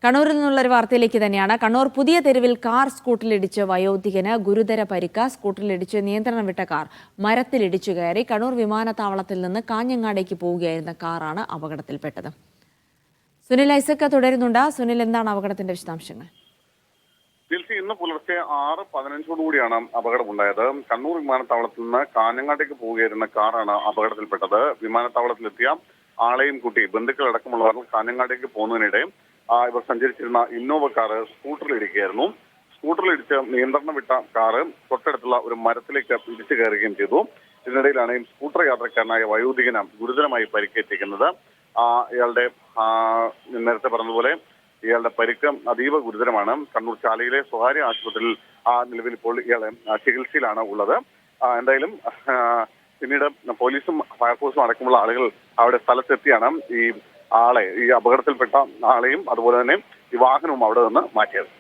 കണ്ണൂരിൽ നിന്നുള്ള ഒരു വാർത്തയിലേക്ക് തന്നെയാണ്. കണ്ണൂർ പുതിയ തെരുവിൽ കാർ സ്കൂട്ടറിലിടിച്ച് വയോധികന് ഗുരുതര പരിക്ക്. സ്കൂട്ടറിലിടിച്ച് നിയന്ത്രണം വിട്ട കാർ മരത്തിലിടിച്ചു കയറി. കണ്ണൂർ വിമാനത്താവളത്തിൽ നിന്ന് കാഞ്ഞങ്ങാടേക്ക് പോവുകയായിരുന്ന കാറാണ് അപകടത്തിൽപ്പെട്ടത്. സുനിൽ ഐസക് തുടരുന്നുണ്ട്. സുനിൽ, എന്താണ് അപകടത്തിന്റെ വിശദാംശങ്ങൾ? ഇന്ന് പുലർച്ചെ 6:15 അപകടമുണ്ടായത്. കണ്ണൂർ വിമാനത്താവളത്തിൽ നിന്ന് കാഞ്ഞങ്ങാട്ടേക്ക് പോവുകയായിരുന്ന കാറാണ് അപകടത്തിൽപ്പെട്ടത്. വിമാനത്താവളത്തിലെത്തിയ ആളെയും കുട്ടി ബന്ധുക്കളടക്കമുള്ളവർ കാഞ്ഞങ്ങാട്ടേക്ക് പോകുന്നതിനിടെ ഇവർ സഞ്ചരിച്ചിരുന്ന ഇന്നോവ കാറ് സ്കൂട്ടറിലിടിക്കുകയായിരുന്നു. സ്കൂട്ടറിലിടിച്ച് നിയന്ത്രണം വിട്ട കാറ് തൊട്ടടുത്തുള്ള ഒരു മരത്തിലേക്ക് ഇടിച്ചു കയറുകയും ചെയ്തു. ഇതിനിടയിലാണ് ഈ സ്കൂട്ടർ യാത്രക്കാരനായ വയോധികന് ഗുരുതരമായി പരിക്കേറ്റിരിക്കുന്നത്. ഇയാളുടെ നേരത്തെ പറഞ്ഞതുപോലെ ഇയാളുടെ പരിക്ക് അതീവ ഗുരുതരമാണ്. കണ്ണൂർ ചാലയിലെ സ്വകാര്യ ആശുപത്രിയിൽ നിലവിൽ ഇപ്പോൾ ഇയാളെ ചികിത്സയിലാണ് ഉള്ളത്. എന്തായാലും പിന്നീട് പോലീസും ഫയർഫോഴ്സും അടക്കമുള്ള ആളുകൾ അവിടെ സ്ഥലത്തെത്തിയാണ് ഈ അപകടത്തിൽപ്പെട്ട ആളെയും അതുപോലെ തന്നെ ഈ വാഹനവും അവിടെ നിന്ന് മാറ്റിയത്.